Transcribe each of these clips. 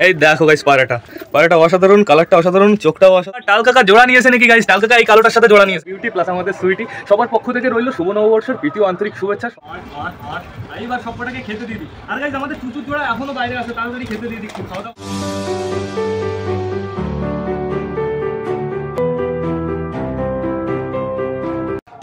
এই দেখো গাইস পায়রাটা অসাধারণ, কালারটা অসাধারণ, চোখটাও অসাধারণ। টাল কাকা জোড়া নিয়েছে নাকি গাইস? টাল কাকা এই কালোটার সাথে জোড়া নিয়েছে। বিউটি প্লাস আমাদের সুইটি সবার পক্ষ থেকে রইল শুভ নববর্ষের প্রীতি আন্তরিক শুভেচ্ছা। এইবার সবকটাকে খেতে দিয়ে দিই। আর গাইস আমাদের চুচুর জোড়া এখনো বাইরে আছে, তাড়াতাড়ি খেতে দিয়ে দিই, খাওয়া দাওয়া।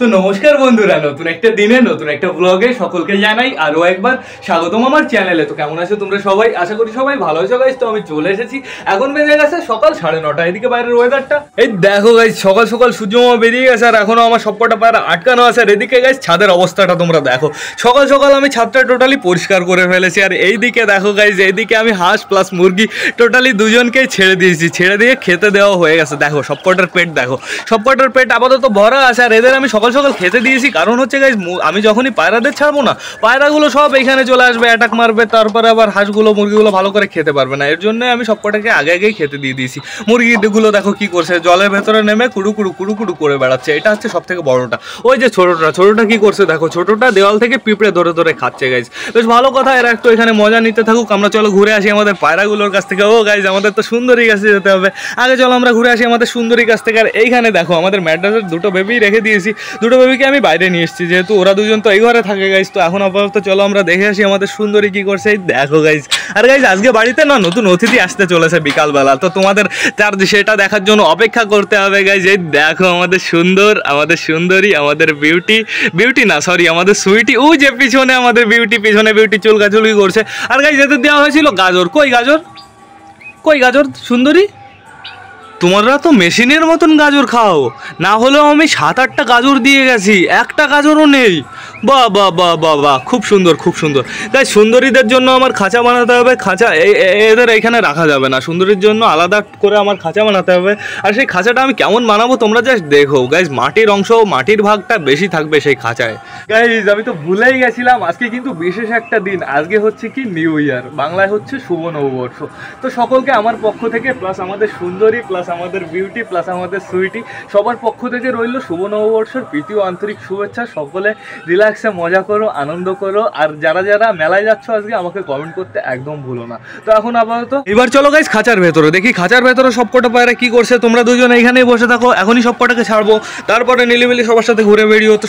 তো নমস্কার বন্ধুরা, নতুন একটা দিনে নতুন একটা ব্লগে সকলকে জানাই আরো একবার স্বাগতম আমার চ্যানেলে। তো কেমন আছো তোমরা সবাই? আশা করি সবাই ভালো আছো গাইস। তো আমি চলে এসেছি, এখন বেজে গেছে সকাল 9:30। এদিকে বাইরের ওয়েদারটা এই দেখো গাইস, সকাল সকাল সূর্যমামা বেরিয়ে গেছে আর এখনো আমার সবকটা পায়রা আটকানো আছে। আর এদিকে গাইস ছাদের অবস্থাটা তোমরা দেখো, সকাল সকাল আমি ছাদটা টোটালি পরিষ্কার করে ফেলেছি। আর এইদিকে দেখো গাইস, এইদিকে আমি হাঁস প্লাস মুরগি টোটালি দুজনকেই ছেড়ে দিয়েছি, ছেড়ে দিয়ে খেতে দেওয়া হয়ে গেছে। দেখো সবকটার পেট, দেখো সবকটার পেট আপাতত ভরা আছে। আর এদের আমি সকাল সকাল খেতে দিয়েছি, কারণ হচ্ছে গাইস আমি যখনই পায়রাদের ছাড়বো না, পায়রাগুলো সব এখানে চলে আসবে, অ্যাটাক মারবে, তারপরে আবার হাঁসগুলো মুরগিগুলো ভালো করে খেতে পারবে না। এর জন্য আমি সবকটাকে আগে আগেই খেতে দিয়ে দিয়েছি। মুরগিগুলো দেখো কি করছে, জলের ভেতরে নেমে কুড়ু কুড়ু করে বেড়াচ্ছে। এটা হচ্ছে সব থেকে বড়টা। ওই যে ছোটটা কি করছে দেখো, ছোটটা দেওয়াল থেকে পিঁপড়ে ধরে ধরে খাচ্ছে গাইস। বেশ ভালো কথা, এরা একটু এখানে মজা নিতে থাকুক। আমরা চলো ঘুরে আসি আমাদের পায়রাগুলোর কাছ থেকে। ও গাইস আমাদের তো সুন্দরী কাছে যেতে হবে, আগে চলো আমরা ঘুরে আসি আমাদের সুন্দরী কাছ থেকে। আর এইখানে দেখো আমাদের ম্যাড্রাসের দুটো বেবি রেখে দিয়েছি, দুটো বেবিকে আমি বাইরে নিয়ে এসেছি, যেহেতু ওরা দুজন তো এই ঘরে থাকে গাইস। তো এখন আপাতত চলো আমরা দেখে আসি আমাদের সুন্দরী কি করছে। এই দেখো গাইস, আর গাইস আজকে বাড়িতে না নতুন অতিথি আসতে চলেছে বিকালবেলা, তো তোমাদের তার সেটা দেখার জন্য অপেক্ষা করতে হবে গাইস। এই দেখো আমাদের সুন্দরী, আমাদের বিউটি না সরি আমাদের সুইটি। ওই যে পিছনে আমাদের পিছনে বিউটি চুলকাচুলকি করছে। আর গাইস এদের দেওয়া হয়েছিল গাজর। কই গাজর সুন্দরী? তোমরা তো মেশিনের মতন গাজর খাও, না হলেও আমি 7-8টা গাজর দিয়ে গেছি, একটা গাজরও নেই। বাহ খুব সুন্দর। তাই সুন্দরীদের জন্য আমার খাঁচা বানাতে হবে। খাঁচা এদের এইখানে রাখা যাবে না, সুন্দরীর জন্য আলাদা করে আমার খাঁচা বানাতে হবে। আর সেই খাঁচাটা আমি কেমন বানাবো তোমরা জাস্ট দেখো গাইজ। মাটির অংশ, মাটির ভাগটা বেশি থাকবে সেই খাঁচায়। গাইজ আমি তো ভুলেই গেছিলাম, আজকে কিন্তু বিশেষ একটা দিন। আজকে হচ্ছে কি নিউ ইয়ার, বাংলায় হচ্ছে শুভ নববর্ষ। তো সকলকে আমার পক্ষ থেকে প্লাস আমাদের সুন্দরী প্লাস আমাদের বিউটি প্লাস আমাদের সুইটি সবার পক্ষ থেকে রইল শুভ নববর্ষের প্রীতি ও আন্তরিক শুভেচ্ছা। সকলে রিল্যাক্সে মজা করো, আনন্দ করো। আর যারা মেলায় যাচ্ছ আজকে আমাকে কমেন্ট করতে একদম ভুলো না। তো এখন আপাতত এবার চলো গাইস খাঁচার ভেতরে দেখি, খাঁচার ভেতরে সবকটা পায়রা কি করছে। তোমরা দুজন এইখানেই বসে থাকো, এখনই সবকটাকে ছাড়বো, তারপরে নিলিবিলি সবার সাথে ঘুরে বেরিও। তো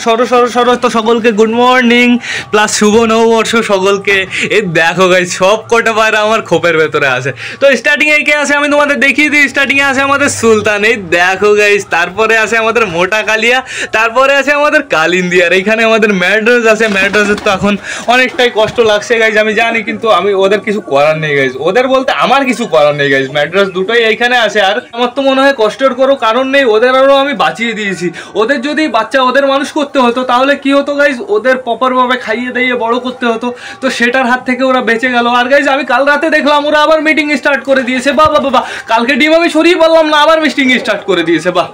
সরো তো সকলকে গুড মর্নিং প্লাস শুভ নববর্ষ সকলকে। এই দেখো গাইস সবকটা পায়রা আমার খোপের ভেতরে আছে। তো স্টার্টিং এ কে আছে আমি তোমাদের দেখিয়ে দিই। স্টার্টিং এ আছে আমাদের সুলতান, এই দেখো গাইস। তারপরে আছে আমাদের মোটা কালিয়া, তারপরে আছে আমাদের কালিন্দিয়ার। এইখানে আমাদের ম্যাড্রাস আছে। ম্যাড্রাসের তো এখন অনেকটাই কষ্ট লাগছে গাইজ আমি জানি, কিন্তু আমি ওদের কিছু করার নেই গাইজ। ওদের বলতে আমার কিছু করার নেই গাইজ, ম্যাড্রাস দুটোই এইখানে আছে। আর আমার তো মনে হয় কষ্টের কোনো কারণ নেই, ওদের আরও আমি বাঁচিয়ে দিয়েছি। ওদের যদি বাচ্চা ওদের মানুষ করতে হতো তাহলে কি হতো গাইজ, ওদের প্রপারভাবে খাইয়ে দিয়ে বড় করতে হতো, তো সেটার হাত থেকে ওরা বেঁচে গেল। আর গাইজ আমি কাল রাতে দেখলাম ওরা আবার মিটিং স্টার্ট করে দিয়েছে। বাবা কালকে ডিম আমি সরিয়ে বললাম না, আবার মিটিং স্টার্ট করে দিয়েছে। বাহ,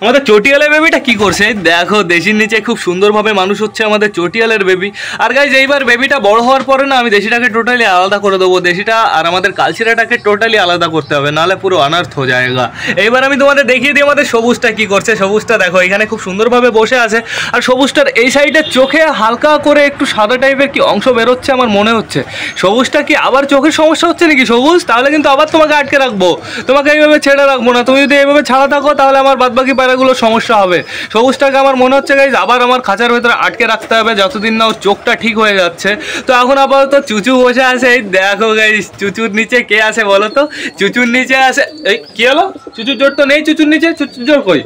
আমাদের চটিয়ালের বেবিটা কি করছে দেখো, দেশির নিচে খুব সুন্দরভাবে মানুষ হচ্ছে আমাদের চটিয়ালের বেবি। আর গাইজ এইবার বেবিটা বড় হওয়ার পরে না আমি দেশিটাকে টোটালি আলাদা করে দেবো। দেশিটা আর আমাদের কালচিরাটাকে টোটালি আলাদা করতে হবে, নাহলে পুরো অনার্থ হয়ে যায়গা। এইবার আমি তোমাদের দেখিয়ে দিই আমাদের সবুজটা কি করছে। সবুজটা দেখো এখানে খুব সুন্দরভাবে বসে আছে। আর সবুজটার এই সাইডের চোখে হালকা করে একটু সাদা টাইপের কি অংশ বেরোচ্ছে আমার মনে হচ্ছে। সবুজটা কি আবার চোখের সমস্যা হচ্ছে নাকি সবুজ? তাহলে কিন্তু আবার তোমাকে আটকে রাখবো, তোমাকে এইভাবে ছেড়ে রাখবো না। তুমি যদি এইভাবে ছাড়া থাকো তাহলে আমার বাদবাকি পায়রাগুলো সমস্যা হবে। সবুজটাকে আমার মনে হচ্ছে গাইজ আবার আমার খাঁচার ভেতরে আটকে রাখতে হবে যতদিন না ওর চোখটা ঠিক হয়ে যাচ্ছে। তো এখন আপাতত চুচু বসে আছে। এই দেখো গাইজ চুচুর নিচে কে আছে বলো তো? চুচুর নিচে আছে, এই কি হলো? চুচুর জোর তো নেই চুচুর নিচে, চুচুর জোর কই?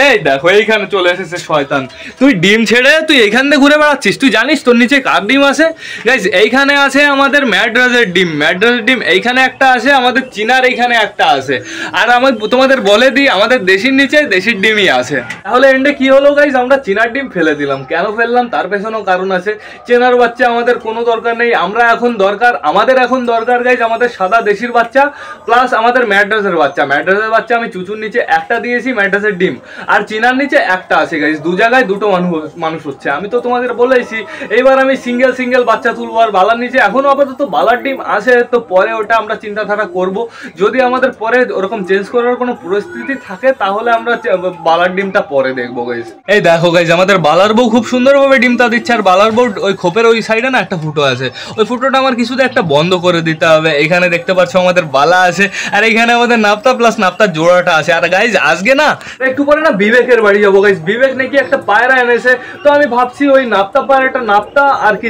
এই দেখো এইখানে চলে এসেছে শয়তান। তুই ডিম ছেড়ে তুই এইখান দিয়ে ঘুরে বেড়াচ্ছিস, তুই জানিস তোর নিচে কার ডিম আছে? গাইজ এইখানে আছে আমাদের ম্যাড্রাসের ডিম, এইখানে একটা আছে, আমাদের চীনার এইখানে একটা আছে। আর আমি তোমাদের বলে দিই আমাদের দেশির নিচে দেশির ডিমই আছে। তাহলে এন্ডে কি হলো গাইজ, আমরা চীনার ডিম ফেলে দিলাম। কেন ফেললাম তার পেছনেও কারণ আছে। চেনার বাচ্চা আমাদের কোনো দরকার নেই, আমাদের এখন দরকার গাইজ আমাদের সাদা দেশির বাচ্চা প্লাস আমাদের ম্যাড্রাসের বাচ্চা। আমি চুচুর নিচে একটা দিয়েছি, ম্যাড্রাসের ডিম, আর চিনার নিচে একটা আছে গাইস, দু জায়গায় দুটো মানুষ হচ্ছে। আমি তো তোমাদের বলেছি এইবার আমি সিঙ্গেল বাচ্চা তুলবো। আর বালার নিচে এখনো আপাতত বালার ডিম আছে, তো পরে ওটা আমরা চিন্তাধারা করব। যদি আমাদের পরে ওরকম চেঞ্জ করার কোনো পরিস্থিতি থাকে তাহলে আমরা বালার ডিমটা পরে দেখবো গাইস। এই দেখো গাইস, আমাদের বালার বউ খুব সুন্দরভাবে ডিমটা দিচ্ছে। আর বালার বউ ওই খোপের ওই সাইডে না একটা ফুটো আছে, ওই ফুটোটা আমার কিছুতে একটা বন্ধ করে দিতে হবে। এখানে দেখতে পাচ্ছ আমাদের বালা আছে, আর এখানে আমাদের নাপ্তা প্লাস নাপ্তার জোড়াটা আছে। আর গাইস আজকে না একটু পরে না বিবেকের বাড়ি যাবো গাইস। বিবেক নাকি একটা পায়রা এনেছে, তো আমি ভাবছি ওই নাপ্তা পায়রাটা, নাপ্তা আর কি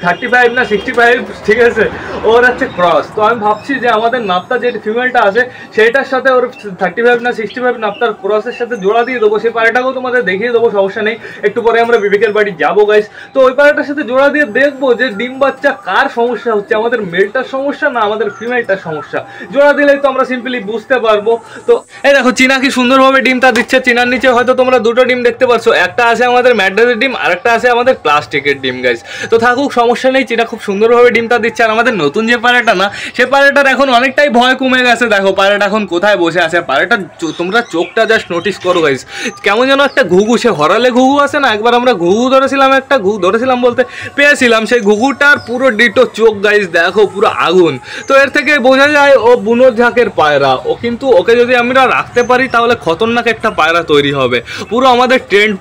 35 না 65, ঠিক আছে, ওর হচ্ছে ক্রস। তো আমি ভাবছি যে আমাদের নাপ্তা যে ফিমেলটা আছে সেইটার সাথে ওর 35 না 65 নাপ্তার ক্রসের সাথে জোড়া দিয়ে দেবো। সেই পায়রাটাকেও তোমাদের দেখিয়ে দেবো, সমস্যা নেই। একটু পরে আমরা বিবেকের বাড়ি যাবো গাইস। তো ওই পায়রাটার সাথে জোড়া দিয়ে দেখবো যে ডিম বাচ্চা কার সমস্যা হচ্ছে, আমাদের মেলটার সমস্যা না আমাদের ফিমেলটার সমস্যা। জোড়া দিলেই তো আমরা সিম্পলি বুঝতে পারবো। তো এই দেখো চীনা কি সুন্দরভাবে ডিমটা দিচ্ছে। চীনার নিচে হয়তো তোমরা দুটো ডিম দেখতে পাচ্ছ, একটা আছে আমাদের ম্যাড্রাসের ডিম আর একটা আছে আমাদের প্লাস্টিকের ডিম গাইস। তো থাকুক, সমস্যা নেই। চীনা খুব সুন্দরভাবে ডিমটা দিচ্ছে। আর আমাদের নতুন যে পায়রাটা না, সে পায়রাটার এখন অনেকটাই ভয় কমে গেছে। দেখো পায়রাটা এখন কোথায় বসে আছে। পায়রাটা তোমরা চোখটা জাস্ট নোটিস করো গাইস, কেমন যেন একটা ঘুঘু, সে হরালে ঘুঘু আছে না, একবার আমরা ঘুঘু ধরেছিলাম, একটা ঘুঘু ধরেছিলাম বলতে পেয়েছিলাম, সেই ঘুঘুটার পুরো ডিটো চোখ গাইস, দেখো পুরো আগুন। তো এর থেকে বোঝা যায় ও বুনো ঝাঁকের পায়রা। ও কিন্তু ওকে যদি আমরা রাখতে পারি তাহলে খতরনাক একটা পায়রা তৈরি হবে। পুরো আমাদের টেন্ট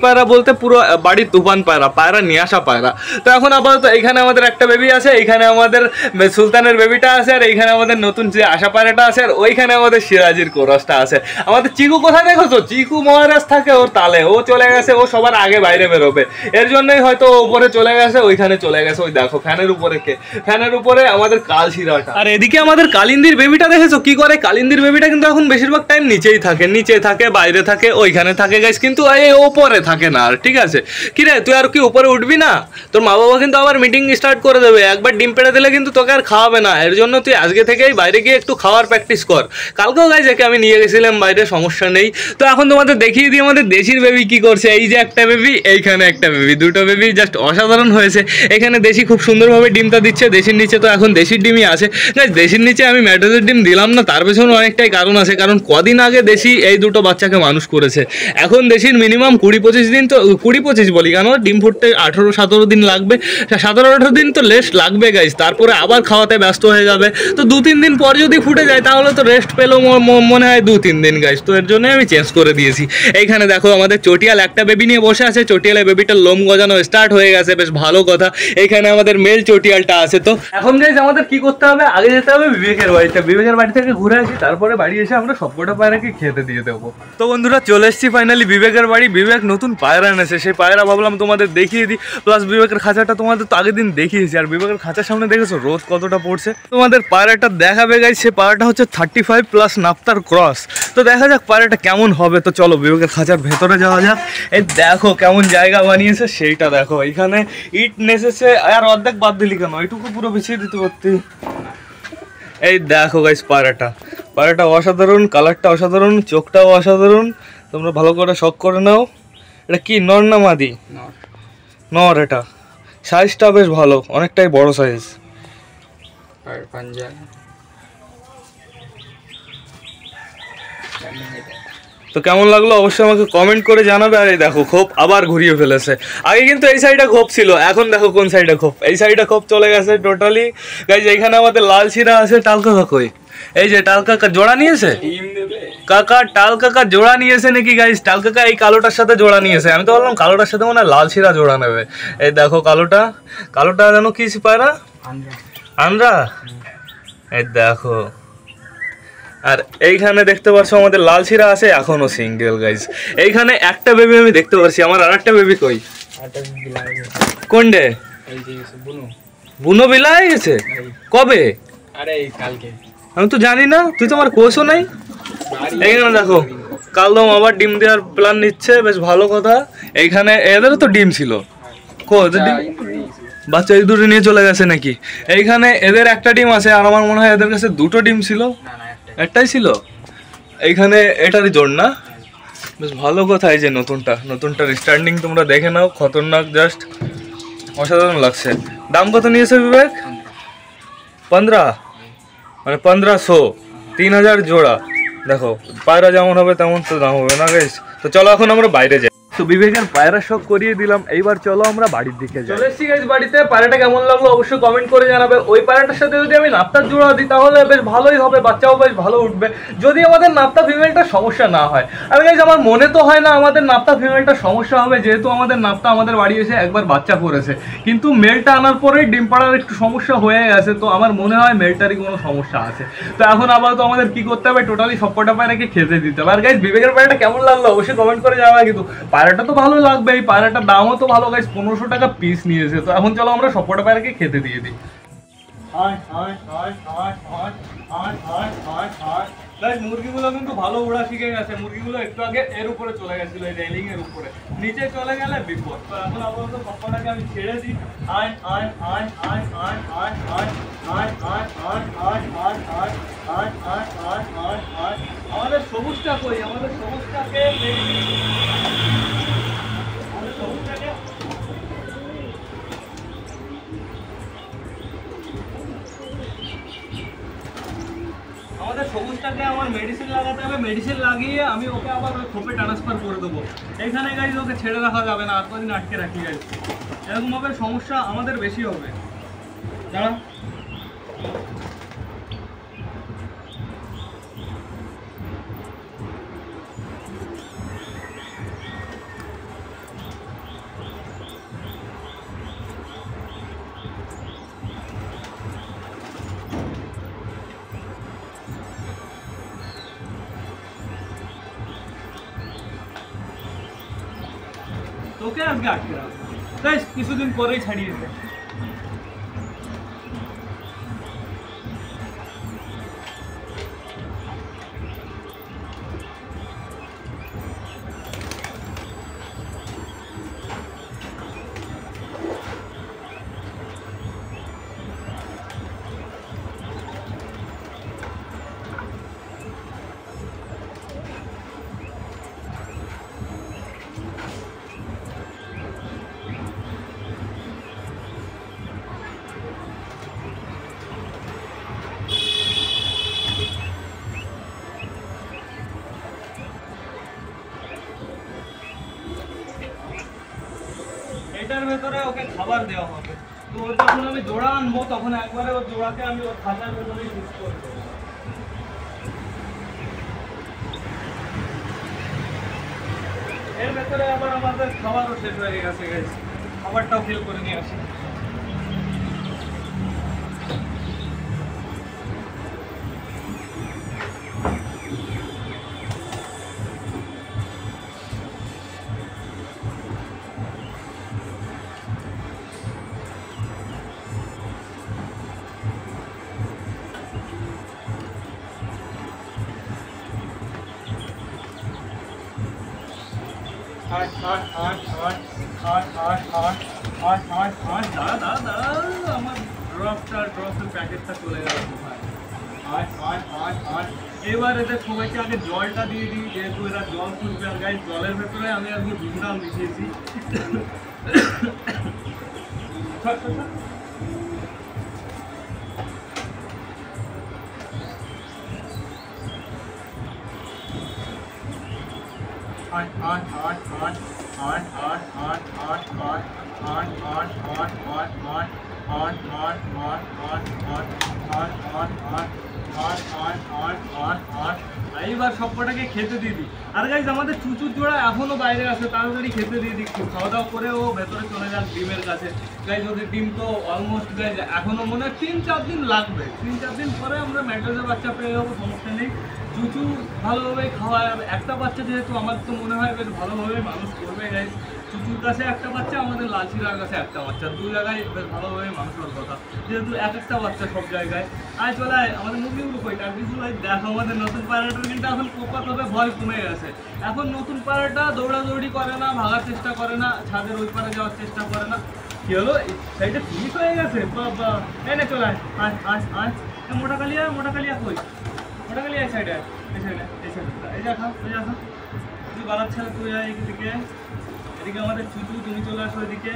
পায়রা বলতে পুরো বাড়ির তুফান পায়রা নিয়ে আসা পায়রা। তো এখন আপাতত এইখানে আমাদের একটা বেবি আছে, এইখানে আমাদের সুলতানের বেবিটা আছে, আর এইখানে আমাদের নতুন যে আশা পায়রাটা আছে, আর ওইখানে আমাদের সিরাজির কোরাসটা আছে। আমাদের চিকু কোথায় দেখো তো, চিকু মহারাজ থাকে ওর তালে, ও চলে গেছে, ও সবার আগে বাইরে বেরোবে, এর জন্যই হয়তো উপরে চলে গেছে, ওইখানে চলে গেছে। ওই দেখো ফ্যানের উপরে কে, ফ্যানের উপরে আমাদের কালশিরাটা। আর এদিকে আমাদের কালিন্দির বেবিটা দেখেছো কি করে। কালিন্দির বেবিটা কিন্তু এখন বেশিরভাগ টাইম নিচেই থাকে, নিচে থাকে, বাইরে থাকে, ওইখানে থাকে গাইস, কিন্তু এই ওপরে থাকে না। আর ঠিক আছে, কি রে তুই আর কি উপরে উঠবি না? তোর মা বাবা কিন্তু আবার মিটিং স্টার্ট করে দেবে, একবার ডিম পেড়ে দিলে কিন্তু তোকে আর খাওয়াবে না। এর জন্য তুই আজকে থেকেই বাইরে গিয়ে একটু খাওয়ার প্র্যাকটিস কর। কালকেও গাইস একে আমি নিয়ে গেছিলাম বাইরে, সমস্যা নেই। তো এখন তোমাদের দেখিয়ে দিই আমাদের দেশির বেবি কি করছে। এই যে একটা বেবি, এইখানে একটা বেবি, দুটো বেবি জাস্ট অসাধারণ হয়েছে। এখানে দেশি খুব সুন্দরভাবে ডিমটা দিচ্ছে। দেশির নিচে তো এখন দেশির ডিমই আছে গাইস। দেশির নিচে আমি ম্যাড্রাসের ডিম দিলাম না, তার পেছনে অনেকটাই কারণ আছে। কারণ কদিন আগে দেশি এই দুটো বাচ্চাকে মানুষ করেছে। এখন দেশির মিনিমাম 20-25 দিন, তো 20-25 বলি কেন, ডিম ফুটতে 18-17 দিন লাগবে, 17-18 দিন তো রেস্ট লাগবে গাইস। তারপরে আবার খাওয়াতে ব্যস্ত হয়ে যাবে। তো 2-3 দিন পর যদি ফুটে যায় তাহলে তো রেস্ট পেলেও মনে হয় 2-3 দিন গাইস। তো এর জন্য আমি চেঞ্জ করে দিয়েছি। এইখানে দেখো আমাদের চটিয়াল একটা বেবি নিয়ে বসে আছে। চটিয়ালের বেবিটার লোম গজানো স্টার্ট হয়ে গেছে, বেশ ভালো কথা। এইখানে আমাদের মেল চটিয়ালটা আছে। তো এখন গাইস আমাদের কি করতে হবে, আগে যেতে হবে বিবেকের বাড়িতে। বিবেকের বাড়ি থেকে ঘুরে আসি, তারপরে বাড়ি এসে আমরা সবকটা পায়রাকে খেতে দিয়ে দেবো। তো বন্ধুরা চলে এসেছি ফাইনালি বিবেকের বাড়ি। বিবেক নতুন পায়রা এনেছে, সেই পায়রা ভাবলাম তোমাদের দেখিয়ে দিই। প্লাস বিবেকের খাঁচাটা তোমাদের তো আগের দিন দেখিয়েছি। আর বিবেকের খাঁচার সামনে দেখেছো রোদ কতটা পড়ছে। তোমাদের পায়রাটা দেখাবে গাইস। সে পায়রাটা হচ্ছে 35 প্লাস নাপ্তার ক্রস। তো দেখা যাক পায়রাটা কেমন হবে। তো চলো বিবেকের খাঁচার ভেতরে যাওয়া যাক। এই দেখো কেমন জায়গা বানিয়েছে, সেইটা দেখো। এখানে ইট নেসেছে, আর অর্ধেক বাদ দিলি কেন, এইটুকু পুরো বিছিয়ে দিতে পারতি। এই দেখো গাইস পায়রাটা অসাধারণ, কালারটা অসাধারণ, চোখটাও অসাধারণ। তোমরা ভালো করে শখ করে নাও। এটা কি নর না মাদি? নর। এটা সাইজটা বেশ ভালো, অনেকটাই বড় সাইজ। আর পাঞ্জা তো কেমন লাগলো অবশ্যই আমাকে কমেন্ট করে জানাবে। আর এই দেখো খোপ আবার ঘুরিয়ে ফেলেছে। আগে কিন্তু এই সাইডে খোপ ছিল, এখন দেখো কোন সাইডে খোপ। এই সাইডে খোপ চলে গেছে টোটালি গাইস। এইখানে আমাদের লাল ছিরা আছে। টাল কাকা কই? এই যে টাল কাকা জোড়া নিয়েছে। টাল কাকা জোড়া নিয়েছে নাকি গাইস? টাল কাকা এই কালোটার সাথে জোড়া নিয়েছে। আমি তো বললাম কালোটার সাথে মনে হয় লাল ছিরা জোড়া নেবে। এই দেখো কালোটা যেন কি পায়রা, আন্দ্রা। এই দেখো, আর এইখানে দেখতে পাচ্ছ আমাদের লাল ছিরা আছে, এখনো সিঙ্গেল গাইস। এইখানে একটা বেবি আমি দেখতে পাচ্ছি। আমার আর একটা বেবি কই? কোনডে? বুনো বিলাই গেছে কবে? আরে কালকে। আমি তো জানি না, তুই তো আমার কোচও নাই। এইখানে দেখো কালদম আবার ডিম দেওয়ার প্ল্যান নিচ্ছে, বেশ ভালো কথা। এইখানে এদেরও তো ডিম ছিল, বাচ্চা এই দুটো নিয়ে চলে গেছে নাকি? এইখানে এদের একটা ডিম আছে, আর আমার মনে হয় এদের কাছে দুটো ডিম ছিল, একটাই ছিল। এইখানে এটারই জোর না, বেশ ভালো কথা। এই যে নতুনটার স্ট্যান্ডিং তোমরা দেখে নাও, খতরনাক, জাস্ট অসাধারণ লাগছে। দাম কত নিয়েছে বিবেক? 15, মানে 1500, 3000 জোড়া। দেখো পায়রা যেমন হবে তেমন তো দাম হবে না গাইস। তো চলো এখন আমরা বাইরে যাই। তো বিবেকের পায়রা শখ করিয়ে দিলাম, এইবার চলো আমরা বাড়ির দিকে যাই। চলে এসেছি গাইস বাড়িতে। পায়রাটা কেমন লাগলো অবশ্যই কমেন্ট করে জানাবে। ওই পায়রাটার সাথে যদি আমি নাপ্তার জোড়া দিই তাহলে বেশ ভালোই হবে, বাচ্চাও বেশ ভালো উঠবে, যদি আমাদের নাপ্তা ফিমেলটা সমস্যা না হয়। আর গাইস আমার মনে তো হয় না আমাদের নাপ্তা ফিমেলটা সমস্যা হবে, যেহেতু আমাদের নাপ্তা আমাদের বাড়ি এসে একবার বাচ্চা করেছে, কিন্তু মেলটা আনার পরেই ডিম পাড়ার একটু সমস্যা হয়ে গেছে। তো আমার মনে হয় মেলটারই কোনো সমস্যা আছে। তো এখন আপাতত আমাদের কি করতে হবে, টোটালি সবকটা পায়রাকে খেতে দিতে হবে। আর গাইস বিবেকের পায়রাটা কেমন লাগলো অবশ্যই কমেন্ট করে জানাবে। কিন্তু পায়রাটা তো ভালো লাগবে, এই পায়রাটার দামও তো ভালো গাইস, 1500 টাকা পিস নিয়েছে। তো এখন চলো আমরা সবকটা পায়রাকে খেতে দিয়ে দিই। মুরগিগুলো কিন্তু ভালো উড়া শিখে গেছে। মুরগিগুলো একটু আগে এর উপরে চলে গেছিল, এই রেলিং এর উপরে, নিচে চলে গেলে বিপদ। তো এখন আপাতত সবকটাকে আমি ছেড়ে দিই। আমাদের সবুজটা কই, আমাদের সবুজটাকে আমাদের সবুজটাকে আমার মেডিসিন লাগাতে হবে। মেডিসিন লাগিয়ে আমি ওকে আবার ওই খোপে ট্রান্সফার করে দেবো। এখানে গাইজ ওকে ছেড়ে রাখা যাবে না, আর কদিন আটকে রাখি গাইজ, এরকমভাবে সমস্যা আমাদের বেশি হবে। দাঁড়া তোকে আজকে আটকে রাখবো গাইস, কিছুদিন পরেই ছাড়িয়ে দেবে। এটার ভেতরে ওকে খাবার দেওয়া হবে। তো ওর যখন আমি জোড়া আনবো তখন একবারে ওর জোড়াকে আমি ওর খাঁচার ভেতরে ইউজ করবো। এর ভেতরে আবার আমাদের খাবারও শেষ হয়ে গেছে, খাবারটাও ফিল করে নিয়ে আসি। এবার এদের সবাইকে আগে জলটা দিয়ে দিই, যেহেতু এরা জল খুঁজবে। আর গাইস জলের ভেতরে আমি আজকে ভিমরাল মিশিয়েছি। এইবার সবকটাকে খেতে দিয়ে দিই। আর গাইজ আমাদের চুচুর জোড়া এখনো বাইরে আছে, তাড়াতাড়ি খেতে দিয়ে দিই। খাওয়া দাওয়া করে ও ভেতরে চলে যাক ডিমের কাছে। গাইজ ওদের ডিম তো অলমোস্ট গাইজ এখনো মনে হয় 3-4 দিন লাগবে। 3-4 দিন পরে আমরা ম্যাট্রেসের বাচ্চা পেয়ে যাবো, সমস্যা নেই। চুচু ভালোভাবে খাওয়ায়, আর একটা বাচ্চা যেহেতু আমার তো মনে হয় বেশ ভালোভাবে মানুষ করবে গাইজ। চুচুর কাছে একটা বাচ্চা, আমাদের লালচিরার কাছে একটা বাচ্চা, দু জায়গায় বেশ ভালোভাবে মানুষ হওয়ার কথা, যেহেতু একটা বাচ্চা সব জায়গায়। আয় চলে আয়, আমাদের মুরগিগুলো কই আর কিছু ভাই দেখো। আমাদের নতুন পায়রাটার কিন্তু এখন কোপাতভাবে ভয় কমে গেছে। এখন নতুন পায়রাটা দৌড়াদৌড়ি করে না, ভাগার চেষ্টা করে না, ছাদের ওই পারে যাওয়ার চেষ্টা করে না। কি হলো, সাইডে ফিনিশ হয়ে গেছে বাবা। এই না চলে আয় আয় আয় আয়, মোটা কালিয়া কই, মোটা কালিয়া এই সাইডে, এই সাইডে, এই সাইডে, এই যা খা, এই যা খা। তুই বালার ছেলে, তুই আয় এদিকে, এদিকে আমাদের চুচু, তুমি চলে আসো এদিকে।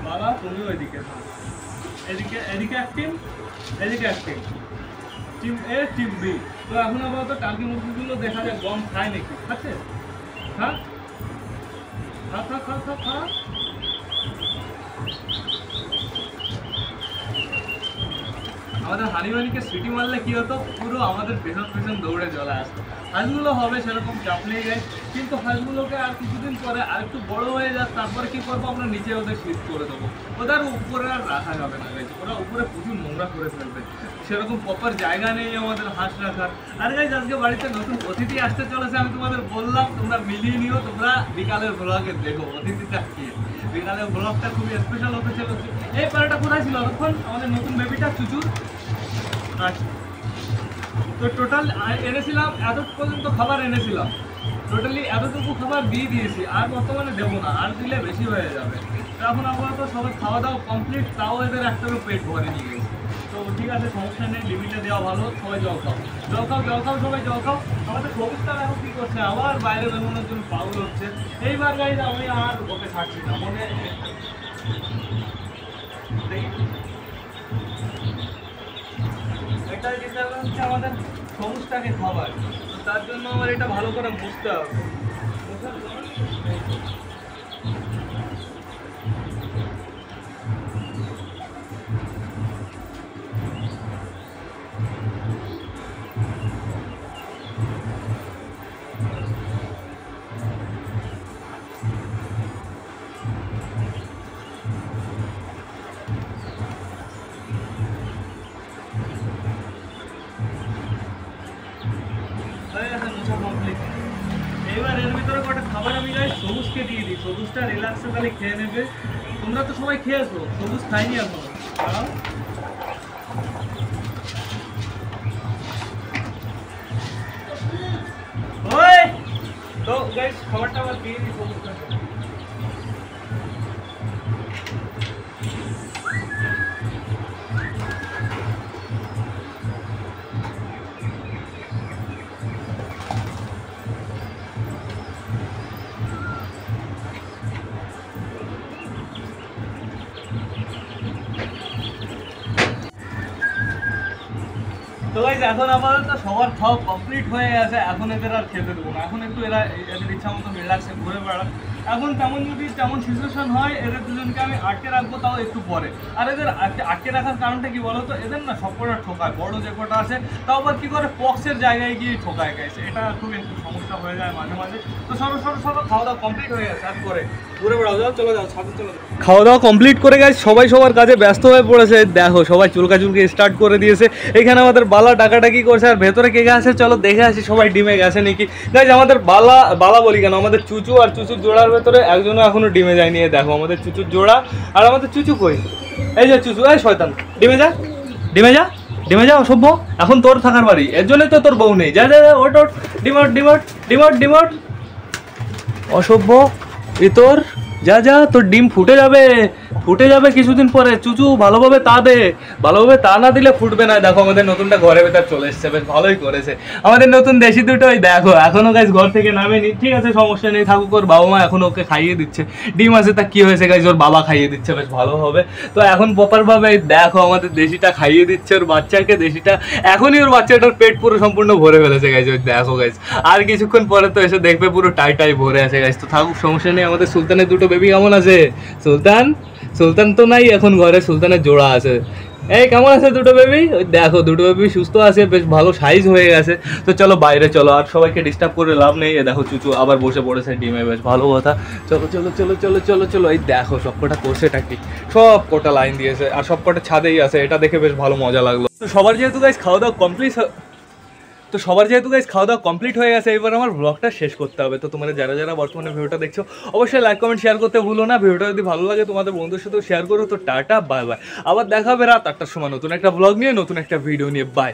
বাবা তুমি ওইদিকে, এদিকে এদিকে এক টিম, এদিকে এক টিম। টিম এ টিম বি। তো এখন আপাতত টার্কি মুরগিগুলো দেখা যায় গম খায় নাকি, খাচ্ছে? হ্যাঁ, খা খা খা খা খা। আমাদের হানিমানিকে সিটি মারলে কি হতো, পুরো আমাদের পেছন পেছন দৌড়ে চলে আসতো। হাঁসগুলো হবে সেরকম চাপ নিয়ে যায়, কিন্তু হাঁসগুলোকে আর কিছুদিন পরে আর একটু বড় হয়ে যাক, তারপরে কি করবো আমরা নিচে ওদের শিফট করে দেবো। ওদের উপরে আর রাখা যাবে না, গাইজ ওরা উপরে প্রচুর নোংরা করে ফেলবে, সেরকম প্রপার জায়গা নেই আমাদের হাঁস রাখার। আর গাইজ আজকে বাড়িতে নতুন অতিথি আসতে চলেছে, আমি তোমাদের বললাম তোমরা মিলিয়ে নিও, তোমরা বিকালের ব্লগে দেখো অতিথিটা কি। বিকালের ব্লগটা খুবই স্পেশাল হতে চলেছে। এই পাড়াটা কোথায় ছিল তখন আমাদের নতুন বেবিটা চুচুর? আচ্ছা, তো টোটাল এনেছিলাম এত পর্যন্ত খাবার এনেছিলাম, টোটালি এতটুকু খাবার দিয়ে দিয়েছি, আর বর্তমানে দেবো না, আর দিলে বেশি হয়ে যাবে। এখন আপাতত সবাই খাওয়া দাওয়া কমপ্লিট, তাও এদের একটারও পেট ভরে নিয়ে গেছে। তো ঠিক আছে, সমস্যা নেই, লিমিটে দেওয়া ভালো। সবাই জল খাও, জল খাও, জল খাও, সবাই জল খাও। আমাদের সবুজটা এখন কী করছে, আবার বাইরে বেরোনোর জন্য পাগল হচ্ছে। এইবার গাইজ আমি আর ওকে ছাড়ছি না, মনে এটাই দিতে হচ্ছে আমাদের সবুজটাকে খাবার। তো তার জন্য আমার এটা ভালো করে বুঝতে হবে। এবার এর ভিতরে কটা খাবার আমি গাই সবুজকে দিয়ে দিই, সবুজটা রিল্যাক্সে তাহলে খেয়ে নেবে। তোমরা তো সবাই খেয়েছো, সবুজ খাইনি এখনো। ওই তো গাইস খাবারটা আবার দিয়ে দিই সবুজটা। তো গাইস এখন আপাতত সবার খাওয়া কমপ্লিট হয়ে গেছে, এখন এদের আর খেতে দেবো না। এখন একটু এরা এদের ইচ্ছা মতো রিল্যাক্সে ঘুরে বেড়াক। এখন তেমন যদি তেমন সিচুয়েশন হয়, এদের দুজনকে আমি আটকে রাখবো, তাও একটু পরে। আর এদের আটকে রাখার কারণটা কি বলো তো, এদের না সব কটা ঠোকায়, বড় যে কটা আছে তাও আবার কি করে পক্সের জায়গায় গিয়ে ঠোকায় গাইছে, এটা খুবই একটু সমস্যা হয়ে যায় মাঝে মাঝে। তো সরো খাওয়া দাওয়া কমপ্লিট হয়ে গেছে, আর পরে ঘুরে বেড়াও, যাও চলে যাও ছাদে চলে যাও। খাওয়া দাওয়া কমপ্লিট করে গেছে, সবাই সবার কাজে ব্যস্ত হয়ে পড়েছে। দেখো সবাই চুলকি স্টার্ট করে দিয়েছে। এখানে আমাদের বালা ডাকাডাকি করছে, আর ভেতরে কে গেছে চলো দেখে আসি সবাই ডিমে গেছে নাকি। গাইজ আমাদের বালা বলি কেন, আমাদের চুচু আর চুচুর জোড়ার ভেতরে একজনও এখনো ডিমে যায়নি। দেখো আমাদের চুচুর জোড়া, আর আমাদের চুচু কই, এই যে চুচু, এই শয়তান, ডিমে যা ডিমে যা ডিমে যা, অসভ্য। এখন তোর থাকার বাড়ি, এর জন্যই তো তোর বউ নেই। যা যা ওট ওট, ডিমট ডিমট ডিমট ডিমট, অসভ্য। এ তোর যা যা, তোর ডিম ফুটে যাবে কিছুদিন পরে। চুচু ভালোভাবে তা দে, ভালোভাবে তা না দিলে ফুটবে না। দেখো আমাদের নতুনটা ঘরের ভেতর চলে এসছে, বেশ ভালোই করেছে আমাদের নতুন দেশি দুটোই। দেখো এখনো গাইজ ঘর থেকে নামেনি, ঠিক আছে সমস্যা নেই, থাকুক। ওর বাবা মা এখন ওকে খাইয়ে দিচ্ছে, ডিম আছে তা কি হয়েছে গাইজ, ওর বাবা খাইয়ে দিচ্ছে, বেশ ভালো হবে। তো এখন প্রপারভাবে দেখো আমাদের দেশিটা খাইয়ে দিচ্ছে ওর বাচ্চাকে। দেশিটা এখনই ওর বাচ্চাটার পেট পুরো সম্পূর্ণ ভরে ফেলেছে গাইজ। ওই দেখো গাইজ, আর কিছুক্ষণ পরে তো এসে দেখবে পুরো টাই ভরে আছে গাইজ। তো থাকুক সমস্যা নেই। আমাদের সুলতানের দুটো বেবি কেমন আছে? সুলতান তো নাই এখন ঘরে, সুলতানের জোড়া আছে। এই কেমন আছে দুটো বেবি? ওই দেখো দুটো বেবি সুস্থ আছে, বেশ ভালো সাইজ হয়ে গেছে। তো চলো বাইরে চলো, আর সবাইকে ডিস্টার্ব করে লাভ নেই। দেখো চুচু আবার বসে পড়েছে ডিমে, বেশ ভালো কথা। চলো চলো চলো চলো চলো চলো। এই দেখো সব কটা করছেটা কি, সব কটা লাইন দিয়েছে, আর সব কটা ছাদেই আছে, এটা দেখে বেশ ভালো মজা লাগলো। তো সবার যেহেতু গাইজ খাওয়া দাওয়া কমপ্লিট হয়ে গেছে, এবার আমার ব্লগটা শেষ করতে হবে। তো তোমরা যারা বর্তমানে ভিডিওটা দেখছো অবশ্যই লাইক কমেন্ট শেয়ার করতে ভুলো না। ভিডিওটা যদি ভালো লাগে তোমাদের বন্ধুদের সাথেও শেয়ার করো। তো টাটা বাই বাই, আবার দেখা হবে রাত 8টার সময় নতুন একটা ব্লগ নিয়ে, নতুন একটা ভিডিও নিয়ে। বাই।